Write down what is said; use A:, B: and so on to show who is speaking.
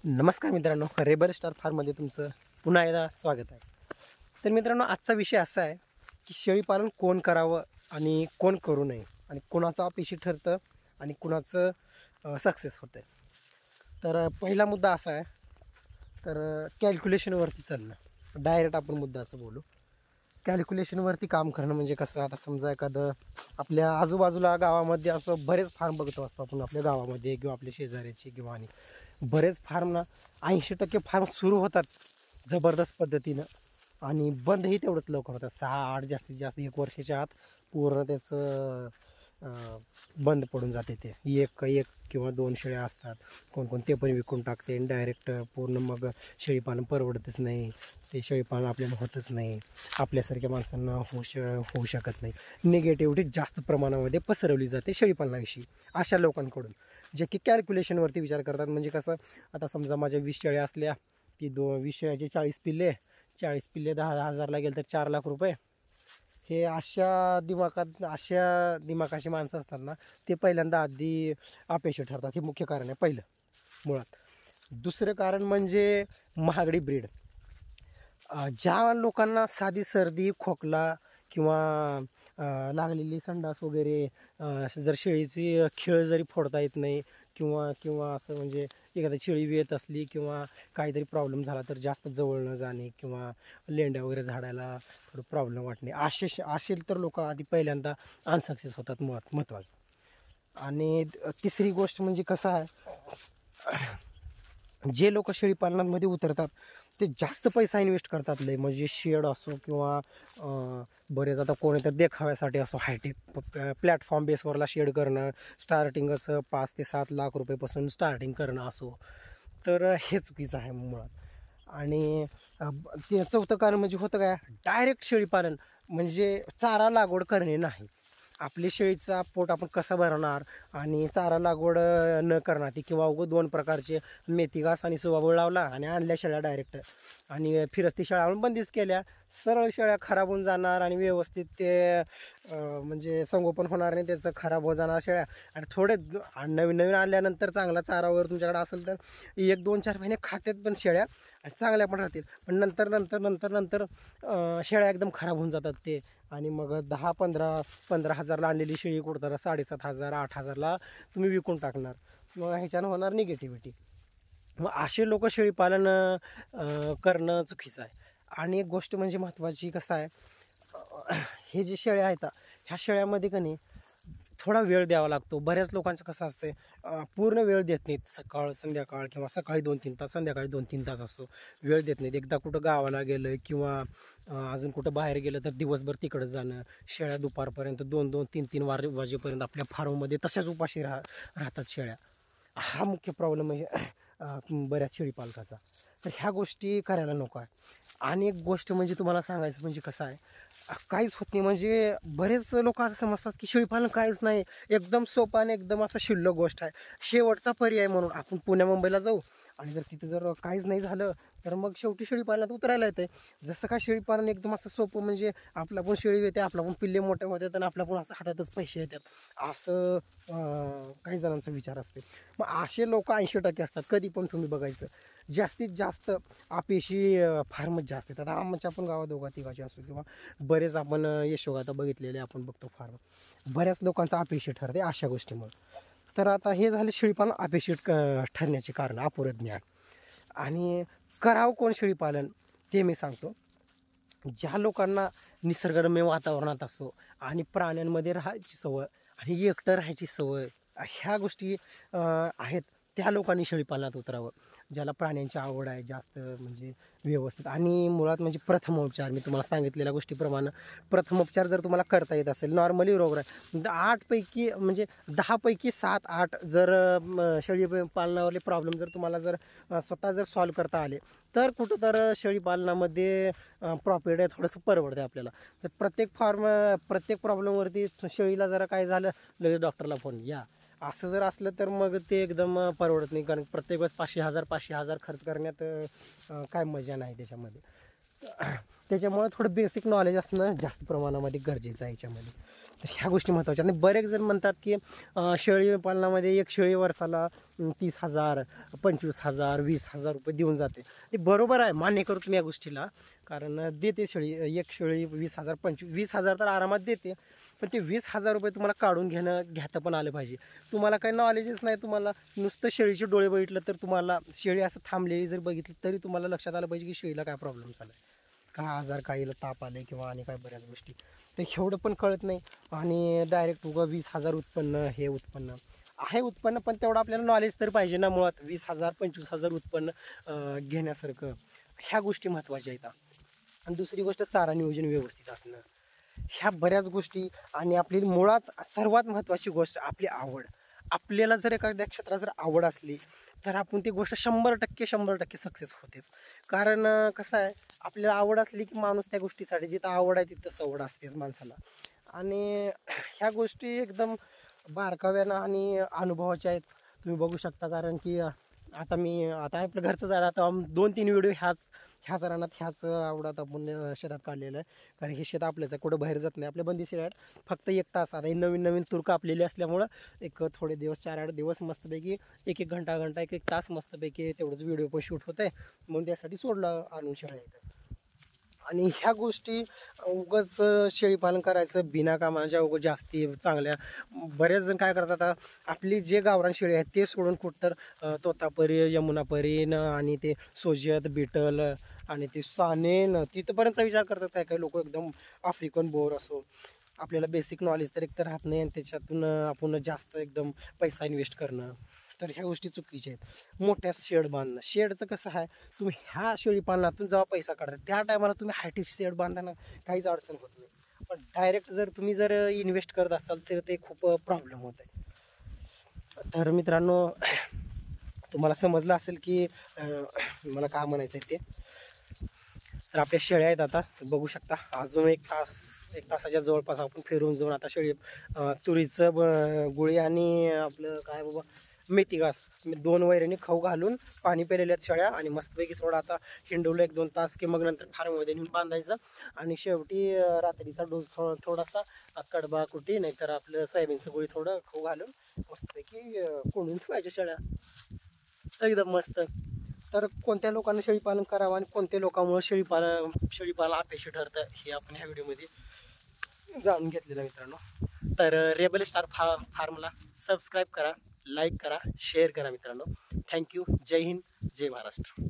A: नमस्कार मित्रांनो, rebar star फार्ममध्ये तुमचं पुन्हा एकदा स्वागत आहे. तर मित्रांनो, आजचा विषय असा आहे की शेळीपालन कोण करावं आणि कोण करू नये, आणि कोणाचं अपयशी ठरतं आणि कोणाचं सक्सेस होतं. तर पहिला मुद्दा असा आहे, तर कॅल्क्युलेशनवरती चालणं. डायरेक्ट आपण मुद्दा असं बोलू. कॅल्क्युलेशनवरती काम करणं म्हणजे कसं, आता समजा एखादं आपल्या आजूबाजूला गावामध्ये असं बरेच फार्म बघतो असतो आपण आपल्या गावामध्ये किंवा आपल्या शेजाऱ्याची किंवा आणि बरेच फार्म ना 80% फार्म सुरू होतात जबरदस्त पद्धतीनं, आणि बंदही तेवढंच लवकर होतात. 6-8 जास्तीत जास्त 1 वर्षाच्या आत पूर्ण त्याचं बंद पडून जाते. ते एक एक किंवा 2 शेळ्या असतात, कोण ते पण विकून टाकते आणि डायरेक्ट पूर्ण मग शेळीपालन परवडतच नाही. ते शेळीपालन आपल्याला होतच नाही, आपल्यासारख्या माणसांना होऊ शकत नाही. निगेटिव्हिटी जास्त प्रमाणामध्ये पसरवली जाते शेळीपालनाविषयी अशा लोकांकडून, जे की कॅल्क्युलेशनवरती विचार करतात. म्हणजे कसं, आता समजा माझ्या 20 शेळ्या असल्या, ती 20 शेळ्याचे 40 पिल्ले, 40 पिल्ले 10,000ला गेले तर 4 लाख रुपये. हे अशा दिमागाची माणसं असतात ना, ते पहिल्यांदा आधी अपयशी ठरतात. हे मुख्य कारण आहे पहिलं मुळात. दुसरं कारण म्हणजे महागडी ब्रीड. ज्या लोकांना साधी सर्दी, खोकला किंवा लागलेली संडास वगैरे, जर शेळीची खिळ जरी फोडता येत नाही किंवा किंवा असं म्हणजे एखादी शेळी वेत असली किंवा काहीतरी प्रॉब्लेम झाला तर जास्त जवळ न जाणे किंवा लेंड्या वगैरे झाडायला थोडं प्रॉब्लेम वाटणे, असे तर लोक आधी पहिल्यांदा अनसक्सेस होतात मुळात, महत्त्वाचं. आणि तिसरी गोष्ट म्हणजे कसं आहे, जे लोक शेळीपालनामध्ये उतरतात ते जास्त पैसा इन्व्हेस्ट करतात लय. म्हणजे शेड असो किंवा बरेच आता कोणी तर देखाव्यासाठी असो हायटेक प्लॅटफॉर्म बेसवरला शेड करणं, स्टार्टिंग असं 5 ते 7 लाख रुपयेपासून स्टार्टिंग करणं असो, तर हे चुकीचं आहे मुळात. आणि ते चौथं कारण म्हणजे होतं काय, डायरेक्ट शेळीपालन म्हणजे चारा लागवड करणे नाहीच. आपली शेळीचा पोट आपण कसं भरणार, आणि चारा लागवड न करणार ती, किंवा उगं 2 प्रकारचे मेथी घास आणि सुवाबूळ लावला आणि आणल्या शेळ्या डायरेक्ट, आणि फिरस्ती शेळ्या आणून बंदिस्त केल्या, सरळ शेळ्या खराब होऊन जाणार आणि व्यवस्थित ते म्हणजे संगोपन होणार नाही, त्याचं खराब होत जाणार शेळ्या. आणि थोडे नवीन नवीन आणल्यानंतर चांगला चारा वगैरे तुमच्याकडे असेल तर 1-2-4 महिने खात्यात पण शेळ्या आणि चांगल्या पण राहतील. पण नंतर शेळ्या एकदम खराब होऊन जातात ते, आणि मग 10-15 हजारला आणलेली शेळी कुठं 7,500-8,000ला तुम्ही विकून टाकणार. मग ह्याच्यानं होणार निगेटिव्हिटी. मग असे लोक शेळीपालन करणं चुकीचं आहे. आणि एक गोष्ट म्हणजे महत्त्वाची, कसं आहे, हे जे शेळ्या आहेत ह्या शेळ्यामध्ये का नाही थोडा वेळ द्यावा लागतो. बऱ्याच लोकांचं कसं असते, पूर्ण वेळ देत नाहीत. सकाळ संध्याकाळ किंवा सकाळी 2-3 तास, संध्याकाळी 2-3 तास असतो, वेळ देत नाहीत. एकदा कुठं गावाला गेलं किंवा अजून कुठं बाहेर गेलं तर दिवसभर तिकडं जाणं. शेळ्या दुपारपर्यंत 2-2, 3-3 वाजेपर्यंत आपल्या फार्ममध्ये तशाच उपाशी राहतात शेळ्या. हा मुख्य प्रॉब्लेम म्हणजे बऱ्याच शेळीपालकाचा. तर ह्या गोष्टी करायला नको आहे. आणि एक गोष्ट म्हणजे तुम्हाला सांगायचं म्हणजे कसं आहे, काहीच होत नाही. म्हणजे बरेच लोक असं समजतात की शेळीपालन काहीच नाही, एकदम सोपं आणि एकदम असं क्षुल्लक गोष्ट आहे, शेवटचा पर्याय म्हणून आपण पुण्या मुंबईला जाऊ आणि जर तिथं जर काहीच नाही झालं तर मग शेवटी शेळीपालनात उतरायला येते. जसं काय शेळीपालन एकदम असं सोपं, म्हणजे आपला पण शेळी येते, आपला पण पिल्ले मोठे होतात आणि आपला पण असं हातातच पैसे येतात, असं काही जणांचा विचार असते. मग असे लोक 80% असतात. कधी पण तुम्ही बघायचं, जास्तीत जास्त अपयशी फार्मच जास्त येतात. आमच्या पण गावात 2-3 असो किंवा बरेच आपण यशोगाथा बघितलेले आपण बघतो फार्म, बऱ्याच लोकांचा अपयशी ठरते अशा गोष्टीमुळे. तर आता हे झाले शेळीपालन अपयशी ठरण्याचे कारण, अपुरं ज्ञान. आणि करावं कोण शेळीपालन ते मी सांगतो. ज्या लोकांना निसर्गरम्य वातावरणात असो आणि प्राण्यांमध्ये राहायची सवय आणि एकटं राहायची सवय, ह्या गोष्टी आहेत, त्या लोकांनी शेळीपालनात उतरावं. ज्याला प्राण्यांची आवड आहे जास्त, म्हणजे व्यवस्थित. आणि मुळात म्हणजे प्रथमोपचार, मी तुम्हाला सांगितलेल्या गोष्टीप्रमाणे प्रथमोपचार जर तुम्हाला करता येत असेल, नॉर्मली रोग आहे 8 पैकी म्हणजे 10 पैकी 7-8 जर शेळी पालनावरले प्रॉब्लेम जर तुम्हाला जर स्वतः जर सॉल्व करता आले तर कुठं तर शेळीपालनामध्ये प्रॉफिट आहे, थोडंसं परवडतं आपल्याला. तर प्रत्येक प्रॉब्लेमवरती शेळीला जरा काय झालं लगेच डॉक्टरला फोन या, असं जर असलं तर मग ते एकदम परवडत नाही. कारण प्रत्येक वेळेस 500,000 खर्च करण्यात काय मजा नाही त्याच्यामध्ये. त्याच्यामुळे थोडं बेसिक नॉलेज असणं जास्त प्रमाणामध्ये गरजेचं आहे याच्यामध्ये. तर ह्या गोष्टी महत्त्वाच्या. आणि बरेच जण म्हणतात की शेळी पालनामध्ये एक शेळी वर्षाला 30,000 25,000 20,000 रुपये देऊन जाते. ते बरोबर आहे, मान्य करतो मी या गोष्टीला. कारण देते शेळी, एक शेळी 20,000 20,000 तर आरामात देते. पण ते 20,000 रुपये तुम्हाला काढून घेता पण आलं पाहिजे. तुम्हाला काही नॉलेजच नाही, तुम्हाला नुसतं शेळीचे डोळे बघितलं तर तुम्हाला शेळी असं थांबलेली जर बघितली तरी तुम्हाला लक्षात आलं पाहिजे की शेळीला काय प्रॉब्लेम झाला आहे, काय आजार, काहीला ताप आले किंवा आणि काय बऱ्याच गोष्टी. ते एवढं पण कळत नाही. आणि डायरेक्ट उगा 20,000 उत्पन्न, हे उत्पन्न आहे उत्पन्न, पण तेवढं आपल्याला नॉलेज तर पाहिजे ना. मुळात 20,000 25,000 उत्पन्न घेण्यासारखं ह्या गोष्टी महत्त्वाच्या आहेत. आणि दुसरी गोष्ट चारा नियोजन व्यवस्थित असणं, ह्या बऱ्याच गोष्टी. आणि आपली मुळात सर्वात महत्त्वाची गोष्ट आपली आवड. आपल्याला जर एखाद्या क्षेत्रात जर आवड असली तर आपण ती गोष्ट 100% सक्सेस होतेच. कारण कसं आहे, आपल्याला आवड असली की माणूस त्या गोष्टीसाठी, जिथं आवड आहे तिथं सवड असतेच माणसाला. आणि ह्या गोष्टी एकदम बारकाव्यानं आणि अनुभवाच्या आहेत, तुम्ही बघू शकता. कारण की आता आपलं घरचं झालं, आता 2-3 व्हिडिओ ह्याच रानात ह्याच आवडात आपण शेतात काढलेलं आहे. कारण हे शेत आपल्याचं कुठं बाहेर जात नाही, आपल्या बंदिशी आहेत. फक्त 1 तास, आता ही नवीन तूर कापलेली असल्यामुळं एक थोडे दिवस 4-8 दिवस मस्तपैकी 1-1 घंटा 1-1 तास मस्तपैकी तेवढंच व्हिडिओ पण शूट होत आहे. म्हणून त्यासाठी सोडलं आणून शेळ्या इथं. आणि ह्या गोष्टी उगाच शेळीपालन करायचं बिना कामाच्या, उगाच जास्ती चांगल्या. बरेच जण काय करतात, आपली जे गावरान शेळी आहेत ते सोडून कुठं तोतापरी, यमुनापरी आणि ते सोजियत, बिटल आणि ते सानेन तिथंपर्यंतचा विचार करतात. काही लोक एकदम आफ्रिकन बोर असो. आपल्याला बेसिक नॉलेज तर एकतर राहत नाही आणि त्याच्यातून आपण जास्त एकदम पैसा इन्व्हेस्ट करणं, तर ह्या गोष्टी चुकीच्या आहेत. मोठ्या शेड बांधणं, शेडचं कसं आहे, तुम्ही ह्या शेळी पालनातून जेव्हा पैसा काढता त्या टायमाला तुम्ही हायटेक शेड बांधताना काहीच अडचण होत नाही. पण डायरेक्ट जर तुम्ही इन्व्हेस्ट करत असाल तर ते खूप प्रॉब्लेम होत आहे. तर मित्रांनो, तुम्हाला समजलं असेल की मला काय म्हणायचं आहे ते. तर आपल्या शेळ्या आहेत, आता बघू शकता. अजून 1 तासाच्या जवळपास आपण फिरून जाऊन आता तुरीचं गुळी आणि आपलं काय बाबा मेथी घास 2 वैरणी खाऊ घालून पाणी पेलेल्या आहेत शेळ्या. आणि मस्तपैकी थोडं आता हिंडवलं 1-2 तास की मग नंतर फार्ममध्ये नेऊन बांधायचं. आणि शेवटी रात्रीचा डोस थोडासा कडबा कुटी नाहीतर आपलं सोयाबीनचं गुळी थोडं खाऊ घालून मस्तपैकी कोंडून ठेवायच्या शेळ्या एकदम मस्त. तर कोणत्या लोकांना शेळीपालन करावं आणि कोणत्या लोकांमुळे शेळीपालन अपेक्षित ठरतं हे आपण ह्या व्हिडिओमध्ये जाणून घेतलेलं मित्रांनो. तर रेबल स्टार फार्मला सबस्क्राईब करा, लाईक करा, शेअर करा मित्रांनो. थँक्यू. जय हिंद, जय महाराष्ट्र.